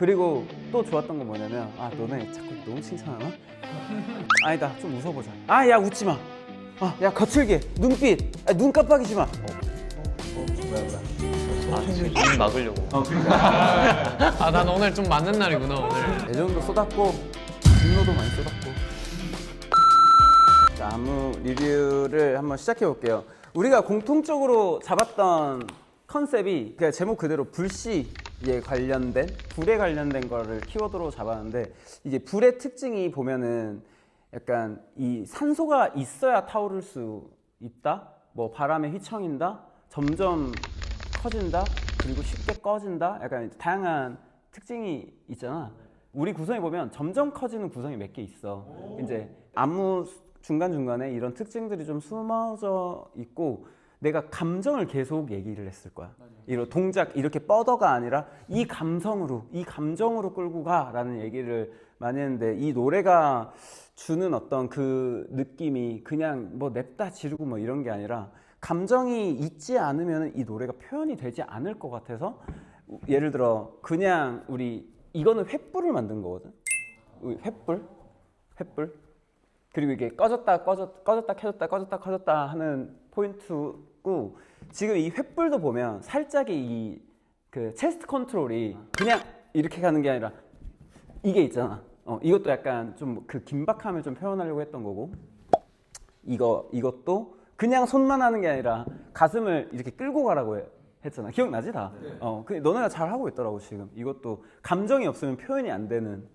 그리고 또 좋았던 건 뭐냐면 너네 자꾸 너무 칭찬하나? 아니다 좀 웃어보자. 야 웃지 마. 야 거칠게 눈빛 눈 깜빡이지 마. 뭐야. 눈 막으려고. 그러니까 난 오늘 좀 맞는 날이구나 오늘. 애정도 쏟았고 분노도 많이 쏟았고. 자, 안무 리뷰를 한번 시작해 볼게요. 우리가 공통적으로 잡았던 컨셉이 그냥 제목 그대로 불씨에 관련된 불에 관련된 거를 키워드로 잡았는데, 이게 불의 특징이 보면은 약간 이 산소가 있어야 타오를 수 있다, 뭐 바람에 휘청인다, 점점 커진다, 그리고 쉽게 꺼진다, 약간 다양한 특징이 있잖아. 우리 구성에 보면 점점 커지는 구성이 몇 개 있어. 이제 안무 중간중간에 이런 특징들이 좀 숨어져 있고, 내가 감정을 계속 얘기를 했을 거야. 이런 동작 이렇게 뻗어가 아니라 이 감정으로 끌고 가라는 얘기를 많이 했는데, 이 노래가 주는 어떤 그 느낌이 그냥 뭐 냅다 지르고 뭐 이런 게 아니라 감정이 있지 않으면 이 노래가 표현이 되지 않을 것 같아서, 예를 들어 그냥 이거는 횃불을 만든 거거든. 횃불. 그리고 이게 꺼졌다 켜졌다 하는 포인트고, 지금 이 횃불도 보면 살짝 그 체스트 컨트롤이 그냥 이렇게 가는 게 아니라 이게 있잖아. 이것도 약간 좀 그 긴박함을 좀 표현하려고 했던 거고, 이것도 그냥 손만 하는 게 아니라 가슴을 이렇게 끌고 가라고 했잖아. 기억나지 다? 네. 너네가 잘 하고 있더라고. 지금 이것도 감정이 없으면 표현이 안 되는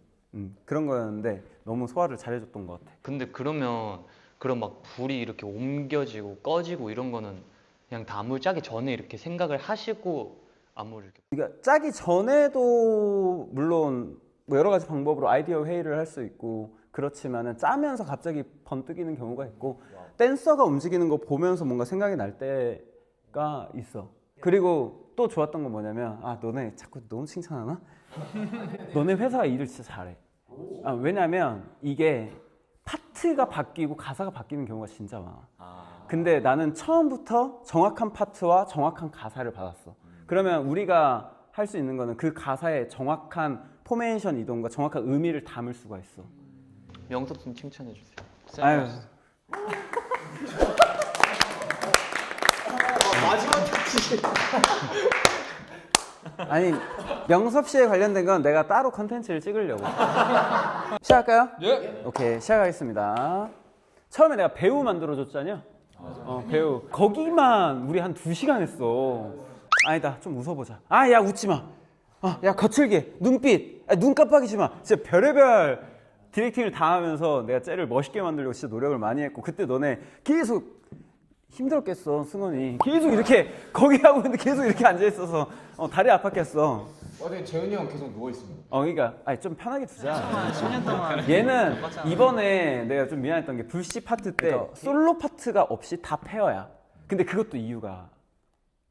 그런 거였는데 너무 소화를 잘해줬던 것 같아. 근데 그러면 그런 막 불이 이렇게 옮겨지고 꺼지고 이런 거는 그냥 다 안무를 짜기 전에 이렇게 생각을 하시고 안무를 이렇게. 그러니까 짜기 전에도 물론 뭐 여러 가지 방법으로 아이디어 회의를 할 수 있고, 그렇지만은 짜면서 갑자기 번뜩이는 경우가 있고, 댄서가 움직이는 거 보면서 뭔가 생각이 날 때가 있어. 그리고 또 좋았던 건 뭐냐면 너네 자꾸 너무 칭찬하나? 너네 회사가 일을 진짜 잘해. 왜냐면 이게 파트가 바뀌고 가사가 바뀌는 경우가 진짜 많아. 근데 나는 처음부터 정확한 파트와 정확한 가사를 받았어. 그러면 우리가 할 수 있는 거는 그 가사의 정확한 포메이션 이동과 정확한 의미를 담을 수가 있어. 명섭 좀 칭찬해 주세요. 아유. 마지막 터치. 아니, 명섭 씨에 관련된 건 내가 따로 컨텐츠를 찍으려고. 시작할까요? 예. 오케이, 시작하겠습니다. 처음에 내가 배우 만들어줬잖아요. 배우. 거기만 우리 한 2시간 했어. 아니다, 좀 웃어보자. 야 웃지 마. 야 거칠게 눈빛 눈 깜빡이지 마. 진짜 별의별 디렉팅을 다 하면서 내가 쟤를 멋있게 만들려고 진짜 노력을 많이 했고, 그때 너네 계속 힘들었겠어. 승원이 계속 이렇게 거기 하고 있는데 계속 이렇게 앉아있어서 다리 아팠겠어. 근데 재훈이 형 계속 누워있습니다. 그러니까 좀 편하게 두자. 10년 동안 얘는 이번에 내가 좀 미안했던 게 불씨 파트 때 솔로 파트가 없이 다 페어야. 근데 그것도 이유가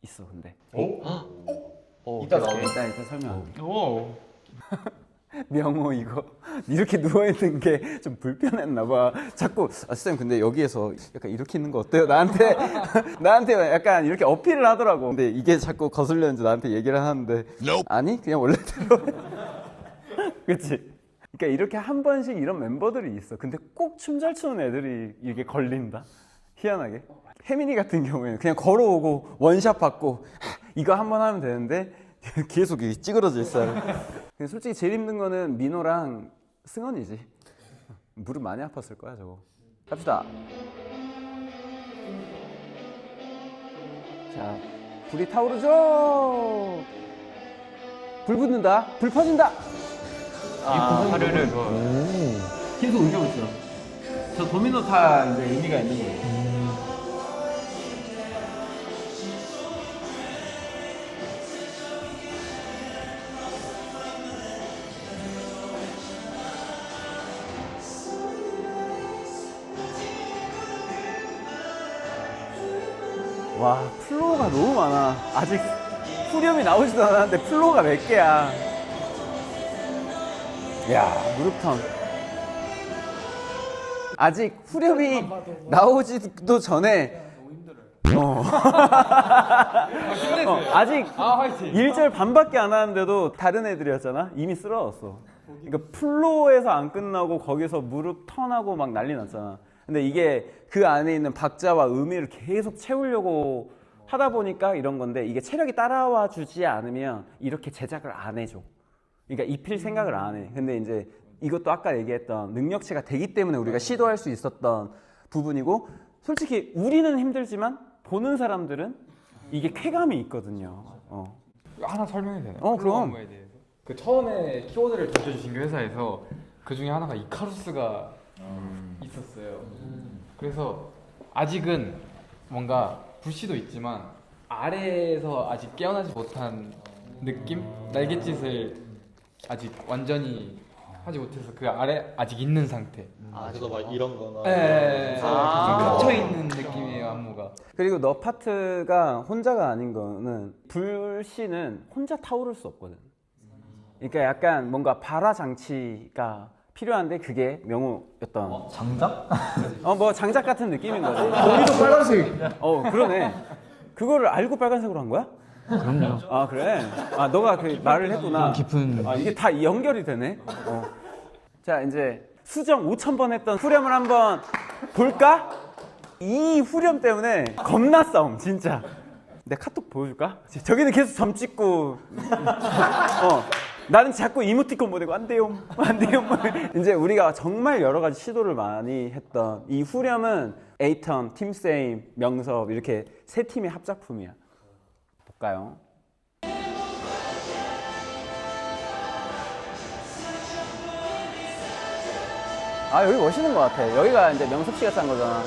있어. 근데 이따 나오네. 일단 설명할게. 오. 명호 이거 이렇게 누워있는 게 좀 불편했나 봐. 자꾸 쌤 근데 여기에서 약간 이렇게 있는 거 어때요? 나한테 약간 이렇게 어필을 하더라고. 근데 이게 자꾸 거슬렸는지 나한테 얘기를 하는데 아니 그냥 원래대로. 그치? 그러니까 이렇게 한 번씩 이런 멤버들이 있어. 근데 꼭 춤 잘 추는 애들이 이게 걸린다. 희한하게. 혜민이 같은 경우에는 그냥 걸어오고 원샷 받고 이거 한 번 하면 되는데 계속 찌그러져 있어요. 근데 솔직히 제일 힘든 거는 민호랑 승원이지. 무릎 많이 아팠을 거야 저거. 갑시다. 자, 불이 타오르죠. 불 붙는다. 불 퍼진다. 하르르. 계속 움직이고 있어. 저 도미노 타 이제 의미가 있는 거예요. 와, 플로우가 너무 많아. 아직 후렴이 나오지도 않았는데 플로우가 몇 개야. 야, 무릎턴. 아직 후렴이 나오지도 전에 아직 아 화이팅. 1절 반밖에 안 하는데도 다른 애들이었잖아. 이미 쓰러졌어. 그러니까 플로어에서 안 끝나고 거기서 무릎 턴하고 막 난리 났잖아. 근데 이게 그 안에 있는 박자와 의미를 계속 채우려고 하다 보니까 이런 건데, 이게 체력이 따라와 주지 않으면 이렇게 제작을 안 해줘. 그러니까 입힐 생각을 안 해. 근데 이제 이것도 아까 얘기했던 능력치가 되기 때문에 우리가 시도할 수 있었던 부분이고, 솔직히 우리는 힘들지만 보는 사람들은 이게 쾌감이 있거든요. 하나 설명해도 되나요? 그럼. 플로어 업무에 대해서. 그 처음에 키워드를 던져주신 그 회사에서 그 중에 하나가 이카루스가 있었어요. 그래서 아직은 뭔가 불씨도 있지만 아래에서 아직 깨어나지 못한 느낌? 날갯짓을 아직 완전히 하지 못해서 그 아래 아직 있는 상태. 그래서 막 이런 거나 네, 갇혀 있는 느낌이에요 안무가. 그리고 너 파트가 혼자가 아닌 거는, 불씨는 혼자 타오를 수 없거든. 그러니까 약간 뭔가 발화 장치가 필요한데, 그게 명호였던. 장작? 뭐 장작 같은 느낌인 거지. 거기도 빨간색. 그러네. 그거를 알고 빨간색으로 한 거야? 그럼요. 아, 그래? 아, 너가 그 말을 했구나. 깊은. 아, 이게 다 연결이 되네. 자, 이제 수정 5,000번 했던 후렴을 한번 볼까? 이 후렴 때문에 겁나 싸움, 진짜. 내 카톡 보여줄까? 저기는 계속 점 찍고, 나는 자꾸 이모티콘 보내고 안 돼요, 안 돼요. 이제 우리가 정말 여러 가지 시도를 많이 했던 이 후렴은 에이턴, 팀세임, 명섭 이렇게 세 팀의 합작품이야. 볼까요? 아, 여기 멋있는 것 같아. 여기가 이제 명섭 씨가 짠 거잖아.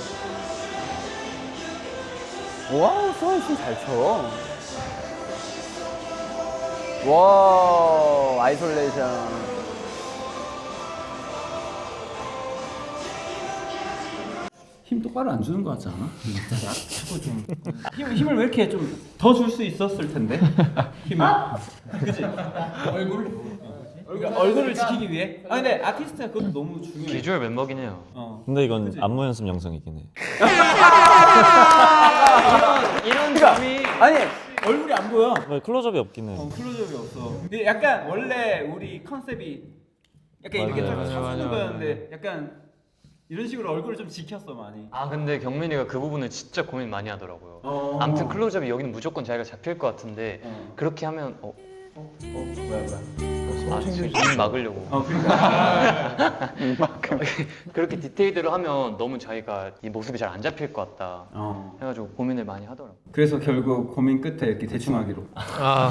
와우, 소원 춤잘 춰. 와, 아이솔레이션. 힘 똑바로 안 주는 것 같지 않아? 자꾸 좀 힘을 왜 이렇게 좀 더 줄 수 있었을 텐데. 힘을. 그지? 얼굴을 지키기 위해. 아, 근데 아티스트가 그것도 너무 중요해. 비주얼 멤버긴 해요. 근데 이건 안무 연습 영상이긴 해. 이런 그러니까, 점이 아니, 얼굴이 안 보여. 왜 클로즈업이 없긴 해. 클로즈업이 없어. 근데 약간 원래 우리 컨셉이 약간 이렇게 맞아요, 딱 맞아요, 서주는 거였는데, 약간 이런 식으로 얼굴을 좀 지켰어 많이. 아 근데 경민이가 그 부분을 진짜 고민 많이 하더라고요. 아무튼 클로즈업이 여기는 무조건 자기가 잡힐 것 같은데 그렇게 하면 뭐야. 입 막으려고. 그러니까. 그렇게 디테일대로 하면 너무 자기가 이 모습이 잘 안 잡힐 것 같다 해가지고 고민을 많이 하더라고. 그래서 결국 고민 끝에 이렇게 대충 하기로. 아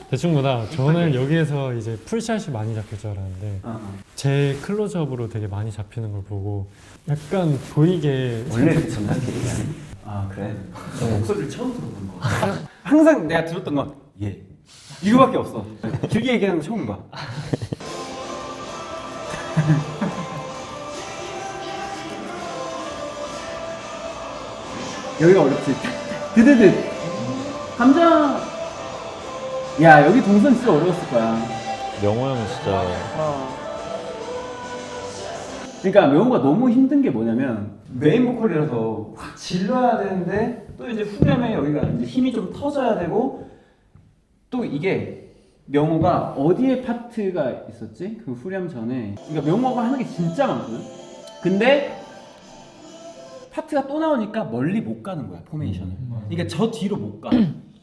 대충보다 저는 여기에서 이제 풀샷이 많이 잡힐 줄 알았는데 제 클로즈업으로 되게 많이 잡히는 걸 보고 약간 보이게 원래 그 장난기이 아니? 아, 그래? 저 목소리를 처음 들어보는 거. 항상 내가 들었던 건 예. 이거밖에 없어. 길게 얘기하는 거 처음 봐. 여기가 어렵지. 드드드. 감정. 야, 여기 동선 진짜 어려웠을 거야. 명호 형은 진짜 그러니까 명호가 너무 힘든 게 뭐냐면 메인 보컬이라서 확 질러야 되는데, 또 이제 후렴에 여기가 이제 힘이 좀 터져야 되고, 또 이게 명호가 어디에 파트가 있었지? 그 후렴 전에. 그러니까 명호가 하는 게 진짜 많거든. 근데 파트가 또 나오니까 멀리 못 가는 거야, 포메이션을. 그러니까 저 뒤로 못 가.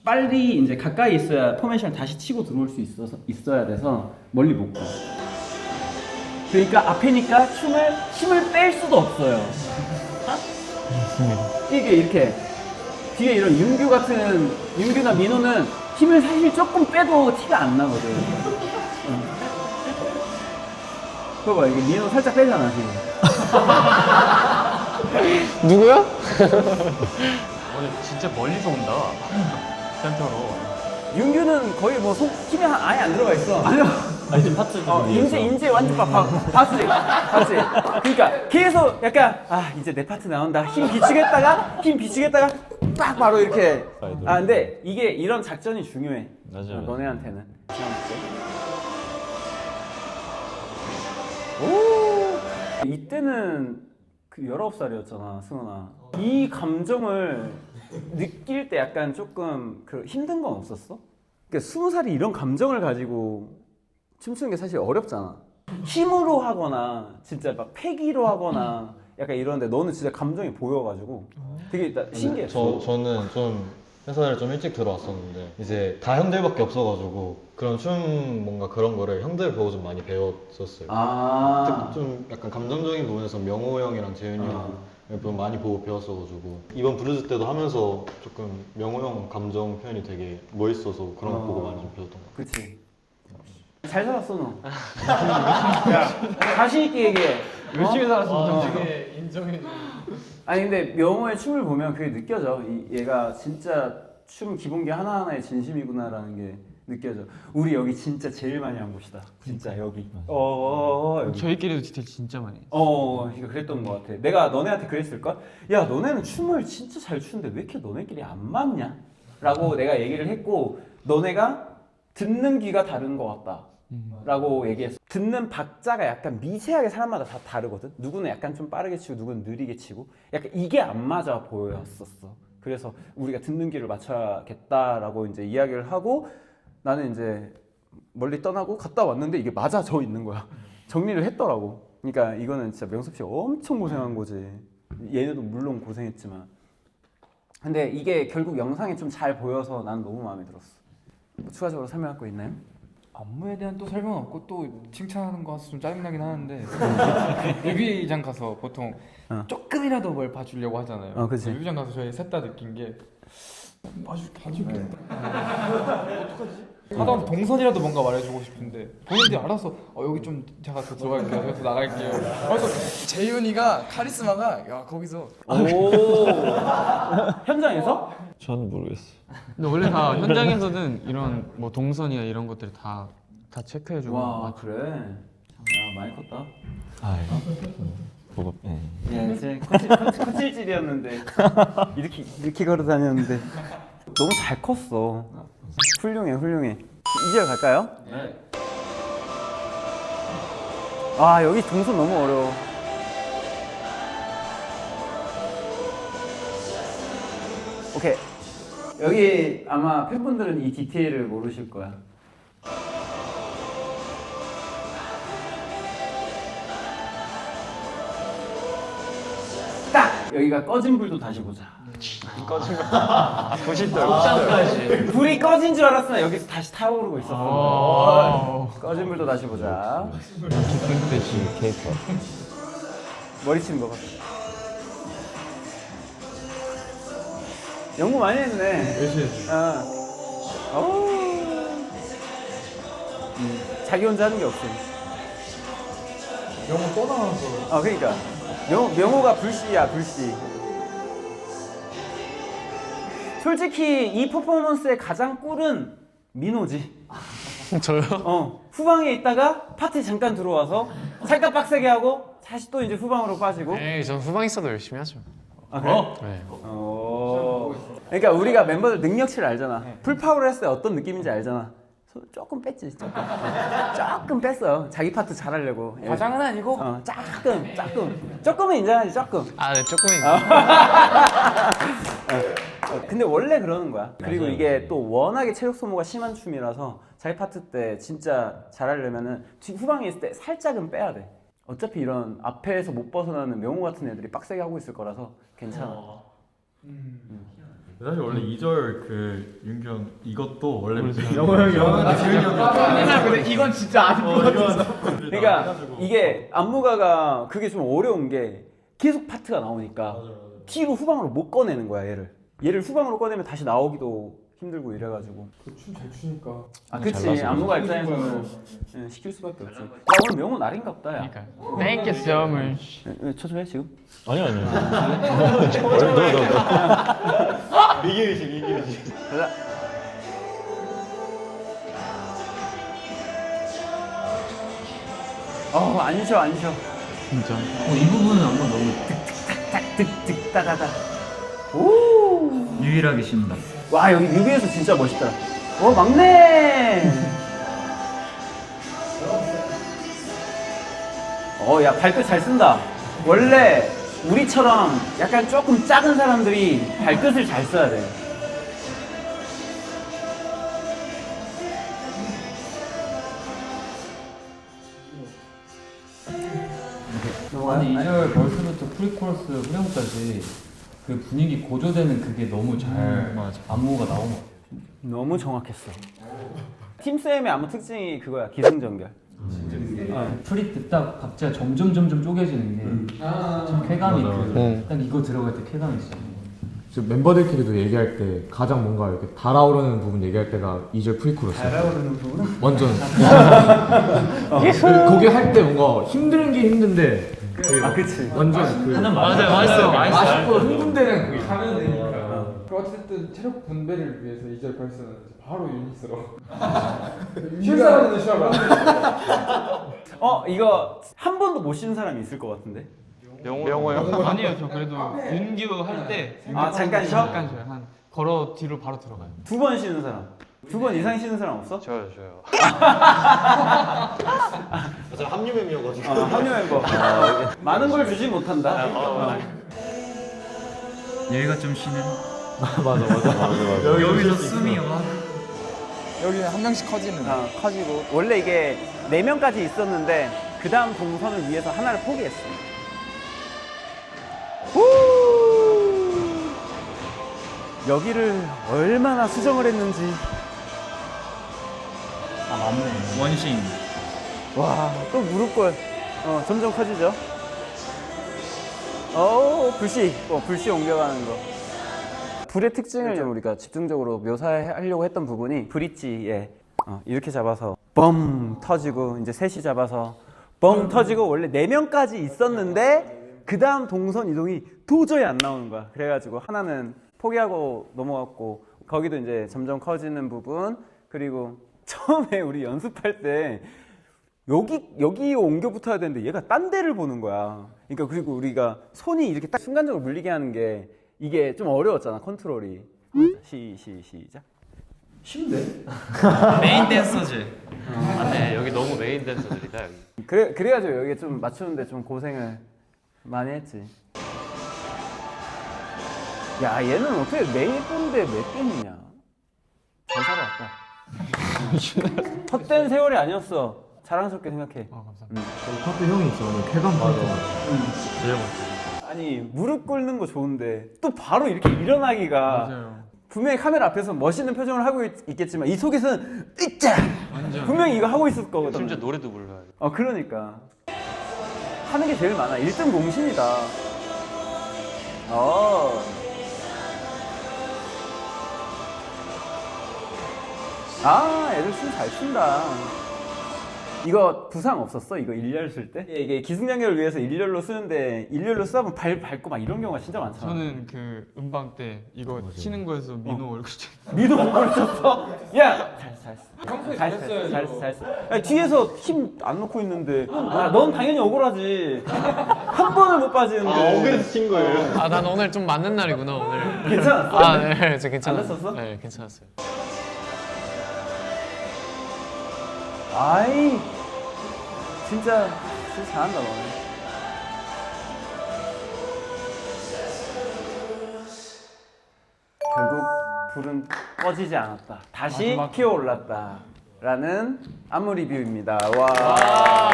빨리 이제 가까이 있어야 포메이션을 다시 치고 들어올 수 있어야 돼서 멀리 못 가. 그러니까 앞에니까 힘을 뺄 수도 없어요. 이게 이렇게 뒤에 이런 윤규나 민호는 힘을 사실 조금 빼도 티가 안 나거든. 그거 봐, 이게 민호 살짝 빼잖아 지금. 누구야? 오늘 진짜 멀리서 온다. 센터로. 윤규는 거의 뭐 힘이 아예 안 들어가 있어. 아니 지금 파트 인제 완전 봤지. 그러니까 계속 약간 이제 내 파트 나온다. 힘 비추겠다가 딱 바로 이렇게. 근데 이게 이런 작전이 중요해. 맞아요. 너네한테는. 오. 이때는 그 19살이었잖아, 승훈아. 이 감정을 느낄 때 약간 조금 그 힘든 건 없었어? 그러니까 20살이 이런 감정을 가지고 춤추는 게 사실 어렵잖아. 힘으로 하거나 진짜 막 패기로 하거나 약간 이런데 너는 진짜 감정이 보여가지고 되게 신기했어. 저는 좀 회사를 좀 일찍 들어왔었는데 이제 다 형들밖에 없어가지고 그런 춤 뭔가 그런 거를 형들 보고 좀 많이 배웠었어요. 아, 좀 약간 감정적인 부분에서 명호 형이랑 재윤이 형을 좀 많이 보고 배웠어가지고 이번 브루즈 때도 하면서 조금 명호 형 감정 표현이 되게 멋있어서 그런 거 보고 많이 좀 배웠던 것 같아요. 그치. 잘 살았어 너. 야, 자신 있게 얘기해. 열심히 살았습니다. 되게 인정해. 아니 근데 명호의 춤을 보면 그게 느껴져. 얘가 진짜 춤 기본기 하나하나에 진심이구나라는 게 느껴져. 우리 여기 진짜 제일 많이 한 곳이다. 진짜 여기. 여기. 저희끼리도 디테일 진짜 많이 했어요. 이거 그랬던 것 같아. 내가 너네한테 그랬을걸? 야, 너네는 춤을 진짜 잘 추는데 왜 이렇게 너네끼리 안 맞냐? 라고 내가 얘기를 했고, 너네가 듣는 귀가 다른 것 같다. 라고 얘기했어. 듣는 박자가 약간 미세하게 사람마다 다 다르거든. 누구는 약간 좀 빠르게 치고 누구는 느리게 치고 약간 이게 안 맞아 보였었어. 그래서 우리가 듣는 귀를 맞춰야겠다라고 이제 이야기를 하고 나는 이제 멀리 떠나고 갔다 왔는데 이게 맞아져 있는 거야. 정리를 했더라고. 그러니까 이거는 진짜 명섭 씨가 엄청 고생한 거지. 얘네도 물론 고생했지만. 근데 이게 결국 영상에 좀 잘 보여서 난 너무 마음에 들었어. 뭐 추가적으로 설명할 거 있나요? 안무에 대한 또 설명은 없고 또 칭찬하는 거 좀 짜증나긴 하는데 뮤비장 가서 보통 조금이라도 뭘 봐주려고 하잖아요. 그치. 뮤비장 가서 저희 셋 다 느낀 게 봐줄게. 하다못해 동선이라도 뭔가 말해주고 싶은데 본인들이 알아서 여기 좀 제가 더 들어갈게요. 여기서 나갈게요. 그래서 재윤이가 카리스마가 야 거기서 오 현장에서? 저는 모르겠어요. 근데 원래 다 현장에서는 이런 뭐 동선이나 이런 것들 다 체크해주고 와 그래. 야 많이 컸다. 아, 보고 예, 이제 코찔찔이었는데 이렇게 걸어 다녔는데 너무 잘 컸어. 훌륭해. 2절 갈까요? 네. 아 여기 동선 너무 어려워. 오케이. 여기 아마 팬분들은 이 디테일을 모르실 거야. 딱 여기가 꺼진 불도 다시 보자. 꺼진 거. 90도. 불이 꺼진 줄 알았으나 여기서 다시 타오르고 있었어. 꺼진 불도 다시 보자. 케이팝. 머리 치는 거 봐. 연구 많이 했네. 열심히 했지. 자기 혼자 하는 게 없어. 영어 떠나서 그러니까 명호가 불씨야 불씨. 솔직히 이 퍼포먼스의 가장 꿀은 민호지. 저요? 후방에 있다가 파티 잠깐 들어와서 살짝 빡세게 하고 다시 또 이제 후방으로 빠지고. 에이 전 후방 있어도 열심히 하죠. 아 그래? 네. 그러니까 우리가 멤버들 능력치를 알잖아. 풀파워를 했을 때 어떤 느낌인지 알잖아. 조금 뺐지. 조금 뺐어. 자기 파트 잘하려고. 과장은 아니고 조금은 인정하지. 조금. 아, 네, 조금은. 근데 원래 그러는 거야. 그리고 이게 또 워낙에 체력 소모가 심한 춤이라서 자기 파트 때 진짜 잘하려면은 후방에 있을 때 살짝은 빼야 돼. 어차피 이런 앞에서 못 벗어나는 명호 같은 애들이 빡세게 하고 있을 거라서 괜찮아. 사실 원래 2절 그 윤경 이것도 원래 영호 형이랑 재윤이 형이 근데 이건 진짜 아닌 것 같아. 그러니까 이게 안무가가 그게 좀 어려운 게 계속 파트가 나오니까 뒤로 후방으로 못 꺼내는 거야 얘를 후방으로 꺼내면 다시 나오기도 힘들고 이래가지고. 춤 잘 추니까. 그치. 안무가 입장에서는 시킬 수밖에 없지. 야 오늘 명호 날인가 보다 야. 그러니까. Thank you so much. 쳐줘해 지금? 아니요. 너. 가자. 안 쉬어. 진짜. 이 부분은 한번 너무 득득다다다. 오. 유일하게 쉰다. 와 여기 뮤비에서 진짜 멋있다. 막내. 야 발끝 잘 쓴다. 원래 우리처럼 약간 조금 작은 사람들이 발끝을 잘 써야 돼. 아니 2절 벌써부터 프리코러스 후렴까지 그 분위기 고조되는 그게 너무 잘 안무가 나온 것 같아요. 너무 정확했어. 팀쌤의 안무 특징이 그거야. 기승전결. 프리 때 딱 박자가 점점 쪼개지는 게 참 쾌감이 딱 이거 들어갈 때 쾌감이 있어요. 멤버들끼리도 얘기할 때 가장 뭔가 이렇게 달아오르는 부분 얘기할 때가 2절 프리코러스. 달아오르는 부분? 완전. 거기 할 때 뭔가 힘든 게 힘든데. 아, 그치. 완전 그. 맞아요, 맛있어요. 맛있고 흥분되는 그게. 하면 되니까. 그 어쨌든 체력 분배를 위해서 2절 벌써는 바로 유닛으로. 쉴 사람은 쉬어라. 이거 한 번도 못 쉬는 사람이 있을 것 같은데? 명호 형. 아니에요, 저 그래도 윤규 할 때 잠깐 쉬어? 잠깐 쉬어요. 한 걸어 뒤로 바로 들어가요. 2번 쉬는 사람. 2번 이상 쉬는 사람 없어? 저요. 저 합류 멤버여가지고. 합류 멤버. 많은 걸 주지 못한다. 얘가 좀 쉬는. 여기서 숨이 와. 여기는 한 명씩 커지는. 커지고. 원래 이게 4명까지 있었는데 그 다음 동선을 위해서 하나를 포기했어. 여기를 얼마나 수정을 했는지. 아 맞네. 원신. 와, 또 무릎골. 점점 커지죠. 불씨. 불씨 옮겨가는 거. 불의 특징을 좀 우리가 집중적으로 묘사하려고 했던 부분이 브릿지에 이렇게 잡아서 뻥 터지고 이제 셋이 잡아서 뻥 터지고 원래 4명까지 있었는데 그 다음 동선 이동이 도저히 안 나오는 거야. 그래가지고 하나는 포기하고 넘어갔고 거기도 이제 점점 커지는 부분 그리고 처음에 우리 연습할 때 여기 옮겨 붙어야 되는데 얘가 딴 데를 보는 거야. 그러니까 그리고 우리가 손이 이렇게 딱 순간적으로 물리게 하는 게 이게 좀 어려웠잖아 컨트롤이. 시작. 쉽네. 메인 댄서즈. 네, 여기 너무 메인 댄서들이다 여기. 그래가지고 여기 좀 맞추는데 좀 고생을 많이 했지. 야 얘는 어떻게 매일 본데 몇 개이냐. 잘 살아왔다. 헛된 세월이 아니었어. 자랑스럽게 생각해. 감사합니다. 파트 형이 있어. 쾌감 파트. 아니 무릎 꿇는 거 좋은데 또 바로 이렇게 일어나기가 맞아요. 분명히 카메라 앞에서 멋있는 표정을 하고 있겠지만 이 속에서는 으짜 분명히 이거 하고 있을 거거든. 심지어 노래도 불러야 돼. 그러니까 하는 게 제일 많아. 1등 공신이다. 애들 춤 잘 춘다. 이거 부상 없었어? 이거 일렬 쓸 때? 이게 기승전결을 위해서 일렬로 쓰는데 일렬로 쓰다 보면 발 밟고 막 이런 경우가 진짜 많잖아. 저는 그 음방 때 이거 치는 거에서 민호 얼굴 민호 얼굴 쳤어? 야! 평소에 잘했어. 야, 뒤에서 힘 안 넣고 있는데 넌 당연히 억울하지. 한 번을 못 빠지는데. 억울해서 친 거예요. 아, 난 오늘 좀 맞는 날이구나 오늘. 괜찮았어? 아, 네, 저 괜찮았어요. 안 다쳤어? 네, 괜찮았어요. 아이 진짜 잘한다 너네. 결국 불은 꺼지지 않았다. 다시 피어올랐다라는 안무 리뷰입니다. 와.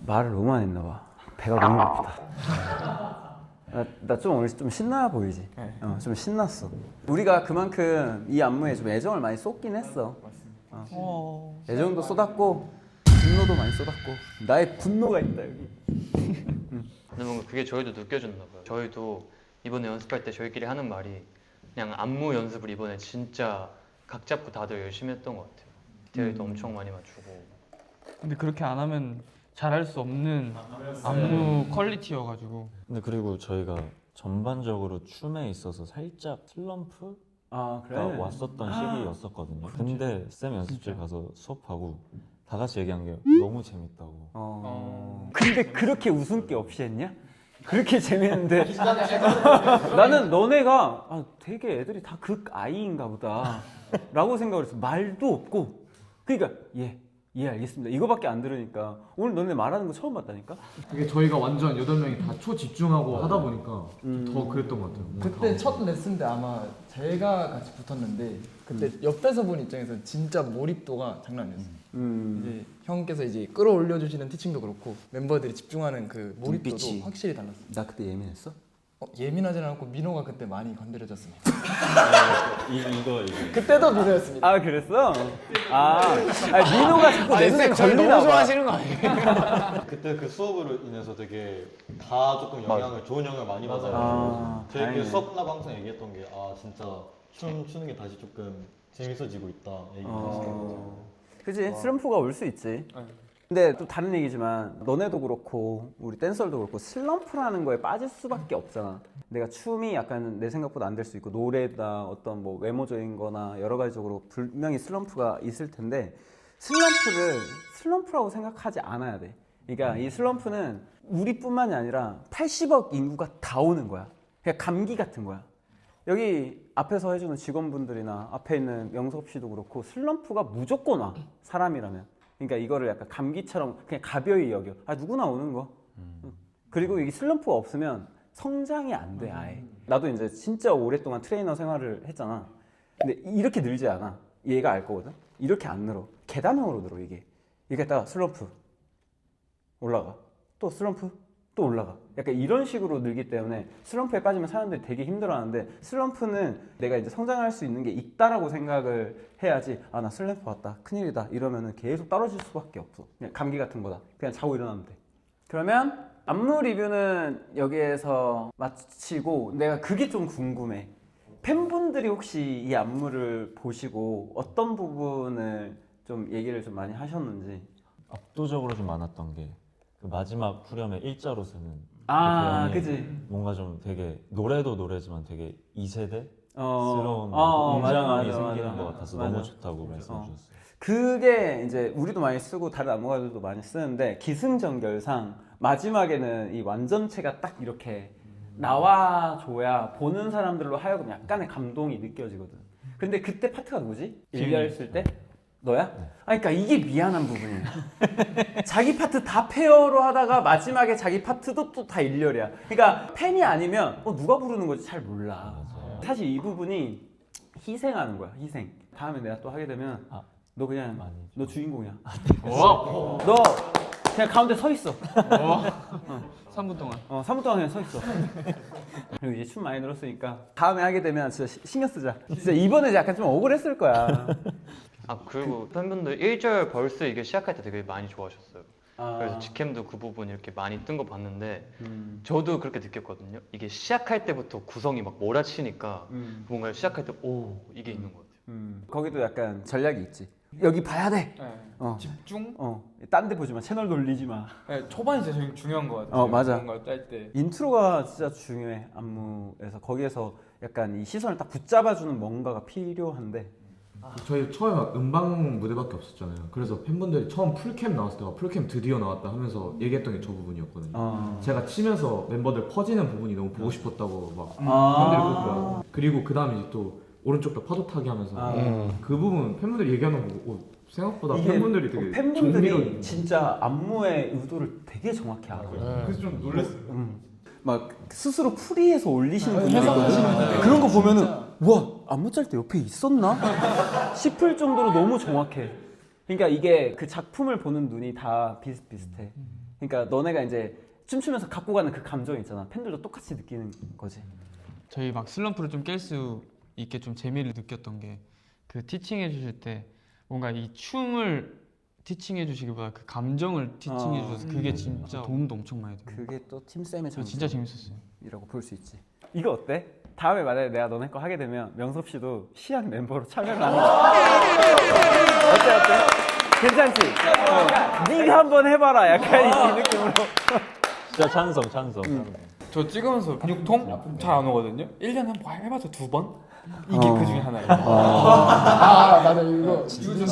말을 너무 많이 했나 봐. 배가 너무 고프다. 나 좀 오늘 좀 신나 보이지? 좀 신났어. 우리가 그만큼 이 안무에 좀 애정을 많이 쏟긴 했어. 애정도 쏟았고 분노도 많이 쏟았고 나의 분노가 있다 여기. 근데 뭔가 그게 저희도 느껴졌나 봐요. 저희도 이번에 연습할 때 저희끼리 하는 말이 그냥 안무 연습을 이번에 진짜 각 잡고 다들 열심히 했던 것 같아요. 디테일도 엄청 많이 맞추고. 근데 그렇게 안 하면 잘할 수 없는 안무 퀄리티여가지고. 근데 그리고 저희가 전반적으로 춤에 있어서 살짝 슬럼프가 그래? 왔었던 시기였었거든요. 근데 쌤 연습실 가서 수업하고 다 같이 얘기한 게 너무 재밌다고. 근데 그렇게 웃음기 없이 했냐? 그렇게 재밌는데 나는 너네가 되게 애들이 다 극 아이인가 보다 라고 생각을 했어. 말도 없고 그러니까 예 알겠습니다 이거밖에 안 들으니까 오늘 너네 말하는 거 처음 봤다니까. 이게 저희가 완전 8명이 다 초집중하고 하다 보니까 더 그랬던 것 같아요. 그때 첫 레슨 때 아마 제가 같이 붙었는데 그때 옆에서 본 입장에서 진짜 몰입도가 장난 아니었어요. 이제 형께서 이제 끌어올려 주시는 티칭도 그렇고 멤버들이 집중하는 그 몰입도도 눈빛이. 확실히 달랐어요. 나 그때 예민했어? 예민하진 않고 민호가 그때 많이 건드려졌습니다. 이거 그때도 민호였습니다. 아 그랬어? 민호가 자꾸 내 손에 걸리나 봐. 거 아니에요? 그때 그 수업으로 인해서 되게 다 조금 좋은 영향을 많이 받아요. 저희 다행이네. 수업 끝나고 항상 얘기했던 게 진짜 춤 추는 게 다시 조금 재밌어지고 있다 얘기했어요. 그치 슬럼프가 올 수 있지. 근데 또 다른 얘기지만 너네도 그렇고 우리 댄서들도 그렇고 슬럼프라는 거에 빠질 수밖에 없잖아. 내가 춤이 약간 내 생각보다 안 될 수 있고 노래다 어떤 뭐 외모적인 거나 여러 가지적으로 분명히 슬럼프가 있을 텐데 슬럼프를 슬럼프라고 생각하지 않아야 돼. 그러니까 이 슬럼프는 우리뿐만이 아니라 80억 인구가 다 오는 거야. 그냥 감기 같은 거야. 여기 앞에서 해주는 직원분들이나 앞에 있는 명섭 씨도 그렇고 슬럼프가 무조건 와 사람이라면. 그러니까 이거를 약간 감기처럼 그냥 가벼이 여겨. 누구나 오는 거. 그리고 이 슬럼프가 없으면 성장이 안 돼 아예. 나도 이제 진짜 오랫동안 트레이너 생활을 했잖아. 근데 이렇게 늘지 않아. 얘가 알 거거든. 이렇게 안 늘어. 계단형으로 늘어 이게. 이게 딱 슬럼프 올라가. 또 슬럼프 또 올라가. 약간 이런 식으로 늘기 때문에 슬럼프에 빠지면 사람들이 되게 힘들어하는데 슬럼프는 내가 이제 성장할 수 있는 게 있다라고 생각을 해야지. 나 슬럼프 왔다 큰일이다 이러면은 계속 떨어질 수밖에 없어. 그냥 감기 같은 거다. 그냥 자고 일어나면 돼. 그러면 안무 리뷰는 여기에서 마치고 내가 그게 좀 궁금해. 팬분들이 혹시 이 안무를 보시고 어떤 부분을 좀 얘기를 좀 많이 하셨는지. 압도적으로 좀 많았던 게 그 마지막 후렴에 일자로 쓰는 그치. 뭔가 좀 되게 노래도 노래지만 되게 2세대 스러운 맞아, 웅장함이 생기는 맞아. 것 같아서 맞아. 너무 좋다고 말씀해 주셨어요. 그게 이제 우리도 많이 쓰고 다른 안무가들도 많이 쓰는데 기승전결상 마지막에는 이 완전체가 딱 이렇게 나와줘야 보는 사람들로 하여금 약간의 감동이 느껴지거든. 근데 그때 파트가 누구지? 일리알 쓸 때? 너야? 그러니까 이게 미안한 부분이야. 자기 파트 다 페어로 하다가 마지막에 자기 파트도 또 다 일렬이야. 그러니까 팬이 아니면 누가 부르는 건지 잘 몰라. 사실 이 부분이 희생하는 거야. 희생. 다음에 내가 또 하게 되면 너 그냥 너 주인공이야. 너 그냥 가운데 서 있어. 3분 동안. 3분 동안 그냥 서 있어. 그리고 이제 춤 많이 늘었으니까 다음에 하게 되면 진짜 신경 쓰자. 진짜 이번에 약간 좀 억울했을 거야. 그리고 팬분들 1절 벌스 이게 시작할 때 되게 많이 좋아하셨어요. 그래서 직캠도 그 부분 이렇게 많이 뜬 거 봤는데 저도 그렇게 느꼈거든요. 이게 시작할 때부터 구성이 막 몰아치니까 뭔가 시작할 때 이게 있는 것 같아요. 거기도 약간 전략이 있지. 여기 봐야 돼. 집중? 딴 데 보지 마. 채널 돌리지 마. 초반이 진짜 제일 중요한 것 같아요. 맞아. 뭔가 짤 때. 인트로가 진짜 중요해. 안무에서 거기에서 약간 이 시선을 딱 붙잡아주는 뭔가가 필요한데. 저희 처음에 막 음방 무대밖에 없었잖아요. 그래서 팬분들이 처음 풀캠 나왔을 때가 풀캠 드디어 나왔다 하면서 얘기했던 게 저 부분이었거든요. 제가 치면서 멤버들 퍼지는 부분이 너무 보고 싶었다고 막 팬들이 그러더라고요. 그리고 그 다음에 이제 또 오른쪽도 파도 타기 하면서 그 부분 팬분들이 얘기하는 거 보고 생각보다 팬분들이 되게 팬분들이 정밀한- 진짜 안무의 의도를 되게 정확히 알아. 그래서 좀 놀랐어요. 막 스스로 풀이해서 올리시는 분들이 있거든요. 그런 거 보면은 와 안무 짤 때 옆에 있었나 싶을 정도로 너무 정확해. 그러니까 이게 그 작품을 보는 눈이 다 비슷비슷해. 그러니까 너네가 이제 춤추면서 갖고 가는 그 감정 있잖아. 팬들도 똑같이 느끼는 거지. 저희 막 슬럼프를 좀 깰 수 있게 좀 재미를 느꼈던 게 그 티칭 해주실 때 뭔가 이 춤을 티칭해 주시기보다 그 감정을 티칭해 주셔서 그게 진짜 도움도 엄청 많이 돼요. 그게 또 팀쌤의 저 진짜 재밌었어요. 이라고 볼 수 있지. 이거 어때? 다음에 만약에 내가 너네 거 하게 되면 명섭 씨도 시향 멤버로 참여를 하는 거야. 어때? 괜찮지? 네가 한번 해봐라. 약간 이 느낌으로. 진짜 찬성. 저 찍으면서 근육통 잘 안 오거든요. 1년에 한 번 해봐서 2번? 이게 그 중에 하나예요. 나는 이거 진짜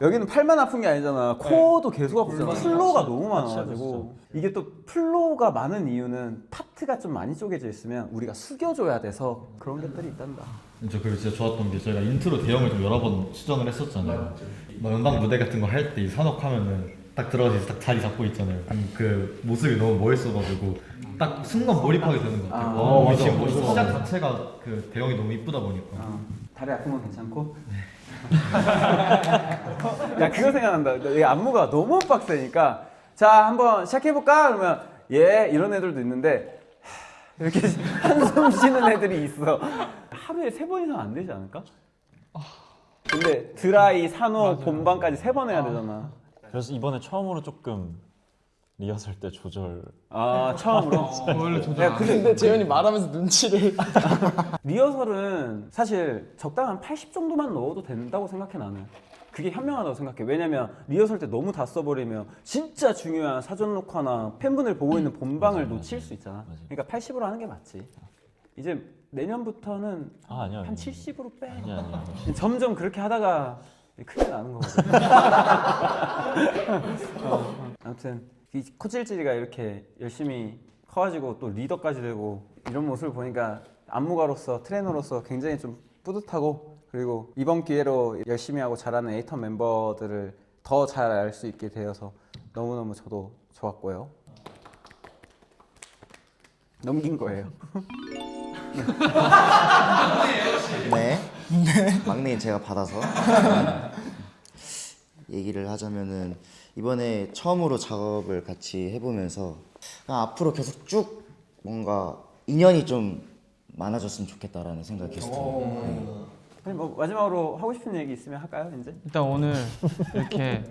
여기는 팔만 아픈 게 아니잖아. 코어도 계속 아프잖아. 플로가 너무 많아가지고 이게 또 플로가 많은 이유는 파트가 좀 많이 쪼개져 있으면 우리가 숙여줘야 돼서 그런 것들이 있단다. 그리고 진짜 좋았던 게 저희가 인트로 대형을 좀 여러 번 수정을 했었잖아요. 막 음방 무대 같은 거 할 때 산옥하면은 딱 들어가서 딱 자리 잡고 있잖아요. 그 모습이 너무 멋있어가지고 딱 순간 몰입하게 되는 것 같아요. 와, 맞아, 지금 맞아. 시작 자체가 그 대형이 너무 이쁘다 보니까. 다리 아픈 건 괜찮고? 야 그거 생각난다. 이 안무가 너무 빡세니까 자 한번 시작해볼까? 그러면 예 이런 애들도 있는데 이렇게 한숨 쉬는 애들이 있어. 하루에 3번 이상 안 되지 않을까? 근데 드라이, 산호, 본방까지 3번 해야 되잖아. 그래서 이번에 처음으로 조금 리허설 때 조절. 아 처음으로? 원래 조절 야, 근데 재현이 말하면서 눈치를 리허설은 사실 적당한 80 정도만 넣어도 된다고 생각해 나는. 그게 현명하다고 생각해. 왜냐면 리허설 때 너무 다 써버리면 진짜 중요한 사전 녹화나 팬분을 보고 있는 본방을 놓칠 수 있잖아. 그러니까 80으로 하는 게 맞지. 이제 내년부터는 아니야. 한 70으로 빼. 아니야. 점점 그렇게 하다가 큰일 나는 거거든. 아무튼 이 코찔찔이가 이렇게 열심히 커가지고 또 리더까지 되고 이런 모습을 보니까 안무가로서 트레이너로서 굉장히 좀 뿌듯하고, 그리고 이번 기회로 열심히 하고 잘하는 에이턴 멤버들을 더 잘 알 수 있게 되어서 너무너무 저도 좋았고요. 넘긴 거예요. 네. 막내인 제가 받아서 얘기를 하자면은 이번에 처음으로 작업을 같이 해보면서 그냥 앞으로 계속 쭉 뭔가 인연이 좀 많아졌으면 좋겠다라는 생각이 계속 들어요. 네. 아니 뭐 마지막으로 하고 싶은 얘기 있으면 할까요 이제? 일단 오늘 이렇게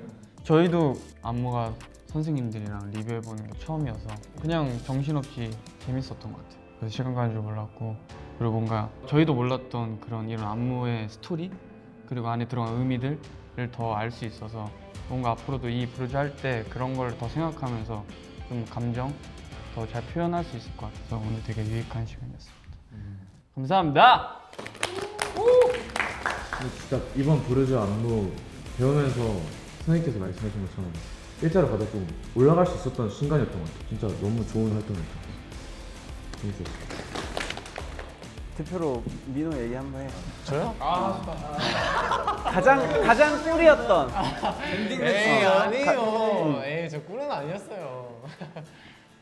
저희도 안무가 선생님들이랑 리뷰해보는 게 처음이어서 그냥 정신없이 재밌었던 것 같아요. 그래서 시간 가는 줄 몰랐고, 그리고 뭔가 저희도 몰랐던 그런 이런 안무의 스토리 그리고 안에 들어간 의미들을 더 알 수 있어서 뭔가 앞으로도 이 브루즈 할 때 그런 걸 더 생각하면서 좀 감정 더 잘 표현할 수 있을 것 같아서 오늘 되게 유익한 시간이었습니다. 감사합니다. 진짜 이번 부르즈 안무 배우면서 선생님께서 말씀하신 것처럼 일자로 가다 좀 올라갈 수 있었던 순간이었던 것 같아요. 진짜 너무 좋은 활동이었어요. 재밌었어요. 대표로 민호 얘기 한번 해. 저요? 가장 꿀이었던. 에이 아니에요. 에이 저 꿀은 아니었어요.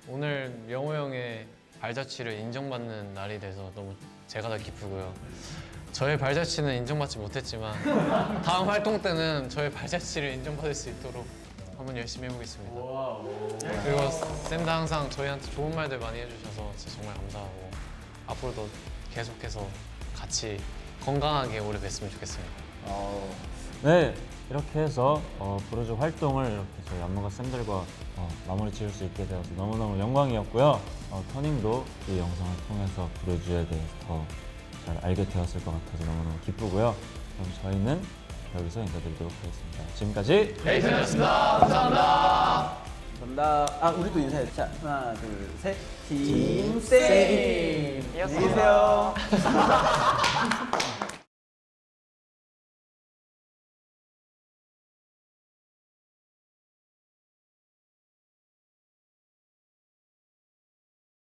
오늘 명호 형의 발자취를 인정받는 날이 돼서 너무 제가 더 기쁘고요. 저의 발자취는 인정받지 못했지만 다음 활동 때는 저의 발자취를 인정받을 수 있도록 한번 열심히 해보겠습니다. 그리고 쌤도 항상 저희한테 좋은 말들 많이 해주셔서 진짜 정말 감사하고 앞으로도 계속해서 같이 건강하게 오래 뵀으면 좋겠습니다. 네, 이렇게 해서 브루즈 활동을 이렇게 저희 안무가 쌤들과 마무리 지을 수 있게 되어서 너무너무 영광이었고요. 터닝도 이 영상을 통해서 브루즈에 대해서 더 잘 알게 되었을 것 같아서 너무너무 기쁘고요. 그럼 저희는 여기서 인사드리도록 하겠습니다. 지금까지 에이튼이었습니다. 감사합니다. 감사합니다. 아 우리도 인사해. 자 하나 둘 셋. 김쌤. 안녕히 계세요.